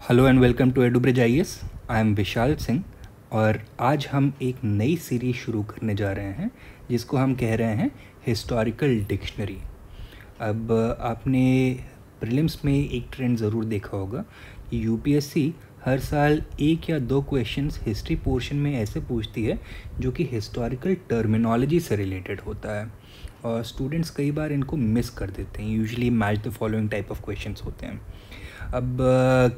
Hello and welcome to Edubridge IAS. I am Vishal Singh और आज हम एक नई सीरीज शुरू करने जा रहे हैं जिसको हम कह रहे हैं हिस्टोरिकल डिक्शनरी। अब आपने प्रीलिम्स में एक ट्रेंड ज़रूर देखा होगा कि यूपीएससी हर साल एक या दो क्वेश्चंस हिस्ट्री पोर्शन में ऐसे पूछती है जो कि हिस्टोरिकल टर्मिनोलॉजी से रिलेटेड होता है और स्टूडेंट्स कई बार इनको मिस कर देते हैं। Usually match the following type of questions होते हैं। अब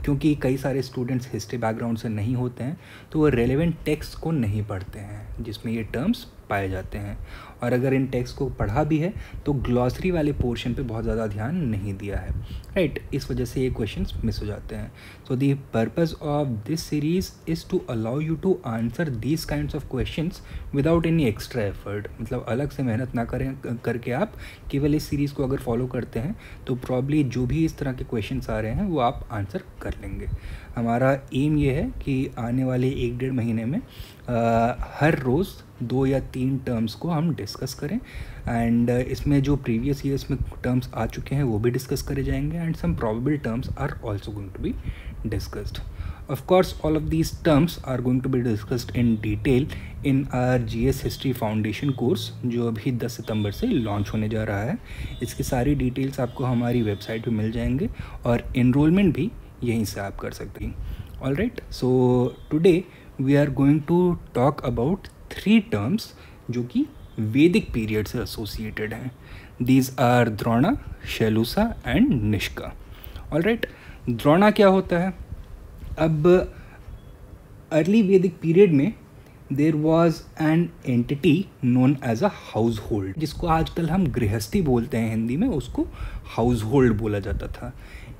क्योंकि कई सारे स्टूडेंट्स हिस्ट्री बैकग्राउंड से नहीं होते हैं तो वो रेलेवेंट टेक्स्ट को नहीं पढ़ते हैं जिसमें ये टर्म्स पाए जाते हैं, और अगर इन टेक्स्ट को पढ़ा भी है तो ग्लॉसरी वाले पोर्शन पे बहुत ज़्यादा ध्यान नहीं दिया है, राइट। इस वजह से ये क्वेश्चंस मिस हो जाते हैं। So the purpose of this series is to allow you to answer these kinds of questions without any extra effort. मतलब अलग से मेहनत ना करके आप केवल इस सीरीज़ को अगर फॉलो करते हैं तो प्रॉब्ली जो भी इस तरह के क्वेश्चंस आ रहे हैं वो आप आंसर कर लेंगे। हमारा एम ये है कि आने वाले 1-1.5 महीने में हर रोज़ 2 या 3 टर्म्स को हम डिस्कस करें एंड इसमें जो प्रीवियस ईयर्स में टर्म्स आ चुके हैं वो भी डिस्कस करे जाएंगे and some probable terms are also going to be discussed. Of course, all of these terms are going to be discussed in detail in our GS History Foundation course जो अभी 10 सितंबर से लॉन्च होने जा रहा है। इसकी सारी डिटेल्स आपको हमारी वेबसाइट पे मिल जाएंगे और इनरोलमेंट भी यहीं से आप कर सकते हैं। All right, so today we are going to talk about 3 terms जो कि वैदिक पीरियड से एसोसिएटेड हैं। These are Drona, Shailusha and Nishka. All right, Drona क्या होता है? अब अर्ली वैदिक पीरियड में there was an entity known as a house होल्ड, जिसको आजकल हम गृहस्थी बोलते हैं हिंदी में, उसको हाउस होल्ड बोला जाता था।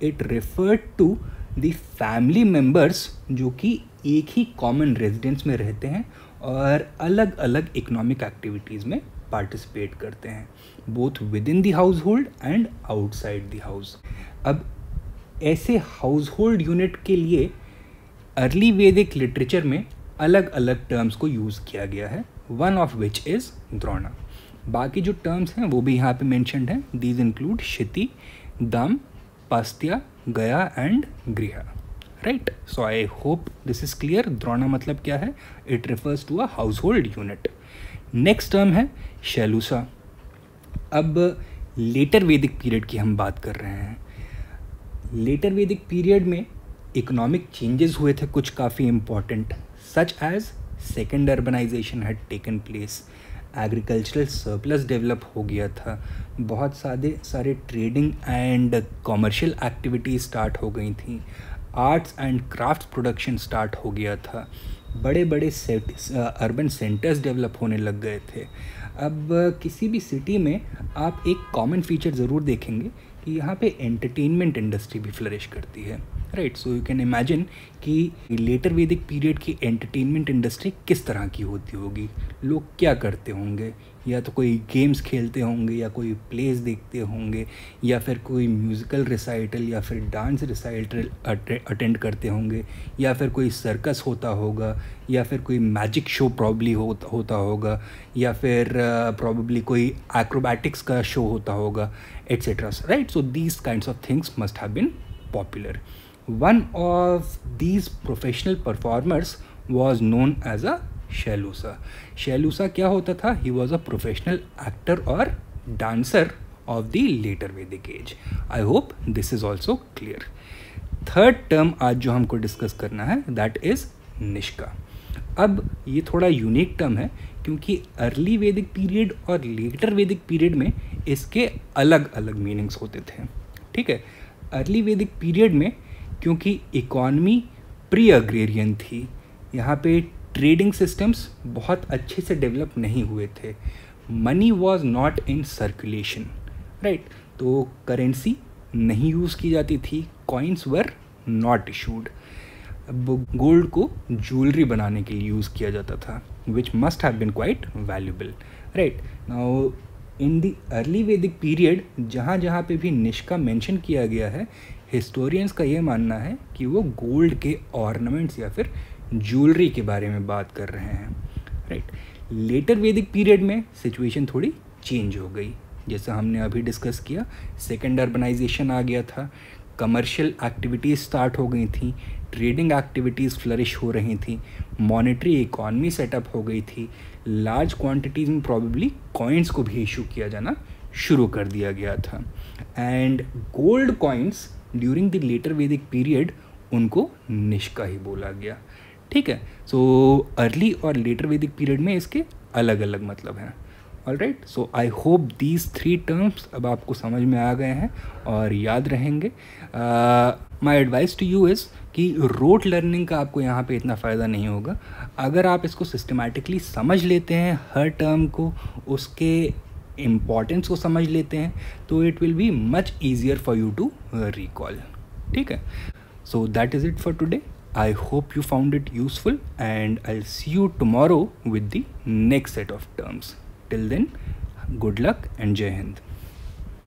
It referred to the family members जो कि एक ही कॉमन रेजिडेंस में रहते हैं और अलग अलग इकोनॉमिक एक्टिविटीज़ में पार्टिसिपेट करते हैं, both with in the house hold and outside the house. अब ऐसे हाउस होल्ड यूनिट के लिए अर्ली वैदिक लिटरेचर में अलग अलग टर्म्स को यूज़ किया गया है, one of which is Drona. बाकी जो टर्म्स हैं वो भी यहाँ पे मेंशन्ड हैं। दीज इंक्लूड क्षिति, दम, पस्त्या, गया एंड गृह, right. So I hope this is clear. द्रोणा मतलब क्या है? It refers to a house hold unit. Next term है शैलूसा। अब लेटर वैदिक पीरियड की हम बात कर रहे हैं। लेटर वैदिक पीरियड में इकोनॉमिक चेंजेस हुए थे कुछ काफ़ी important, such as second urbanisation had taken place, agricultural surplus develop हो गया था, बहुत सारे trading and commercial activities start हो गई थी, arts and crafts production start हो गया था, बड़े बड़े अर्बन सेंटर्स डेवलप होने लग गए थे। अब किसी भी सिटी में आप एक कॉमन फीचर ज़रूर देखेंगे कि यहाँ पे एंटरटेनमेंट इंडस्ट्री भी फ्लरिश करती है, right. So you can imagine कि लेटर वैदिक पीरियड की एंटरटेनमेंट इंडस्ट्री किस तरह की होती होगी, लोग क्या करते होंगे, या तो कोई गेम्स खेलते होंगे या कोई प्लेस देखते होंगे या फिर कोई म्यूज़िकल रिसाइटल या फिर डांस रिसाइटल अटेंड करते होंगे या फिर कोई सर्कस होता होगा या फिर कोई मैजिक शो प्रॉब्ली होता होगा या फिर प्रॉब्ली कोई एक्रोबैटिक्स का शो होता होगा, etcetera, right. So these kinds of things must have been popular. One of these professional performers was known as a शैलूसा। शैलूसा क्या होता था? He was a professional actor or dancer of the later Vedic age. I hope this is also clear. Third term आज जो हमको discuss करना है that is निष्का। अब ये थोड़ा यूनिक टर्म है क्योंकि अर्ली वैदिक पीरियड और लेटर वैदिक पीरियड में इसके अलग अलग मीनिंग्स होते थे, ठीक है। अर्ली वैदिक पीरियड में क्योंकि इकॉनमी प्री अग्रेरियन थी, यहाँ पे ट्रेडिंग सिस्टम्स बहुत अच्छे से डेवलप नहीं हुए थे, money was not in circulation, right. तो करेंसी नहीं यूज़ की जाती थी, coins were not issued. Gold को ज्वेलरी बनाने के लिए यूज़ किया जाता था, which must have been quite valuable, right. Now in the early Vedic period जहाँ जहाँ पे भी निष्का मेंशन किया गया है, हिस्टोरियंस का ये मानना है कि वो गोल्ड के ऑर्नामेंट्स या फिर ज्वेलरी के बारे में बात कर रहे हैं, राइट। लेटर वैदिक पीरियड में सिचुएशन थोड़ी चेंज हो गई, जैसा हमने अभी डिस्कस किया, सेकेंड अर्बनाइजेशन आ गया था, कमर्शियल एक्टिविटीज़ स्टार्ट हो गई थी, ट्रेडिंग एक्टिविटीज़ फ्लरिश हो रही थी, मॉनेटरी इकॉनमी सेटअप हो गई थी, लार्ज क्वांटिटीज़ में प्रॉबेबली कॉइन्स को भी इशू किया जाना शुरू कर दिया गया था। And gold coins during the later Vedic period उनको निष्का ही बोला गया। ठीक है, सो अर्ली और लेटर वैदिक पीरियड में इसके अलग अलग मतलब हैं। Alright, so I hope these 3 terms अब आपको समझ में आ गए हैं और याद रहेंगे। My advice to you is कि रोट लर्निंग का आपको यहाँ पे इतना फ़ायदा नहीं होगा। अगर आप इसको सिस्टमैटिकली समझ लेते हैं, हर टर्म को, उसके इम्पॉर्टेंस को समझ लेते हैं, तो it will be much easier for you to recall. ठीक है, so that is it for today. I hope you found it useful and I'll see you tomorrow with the next set of terms. Till then, good luck and Jai Hind.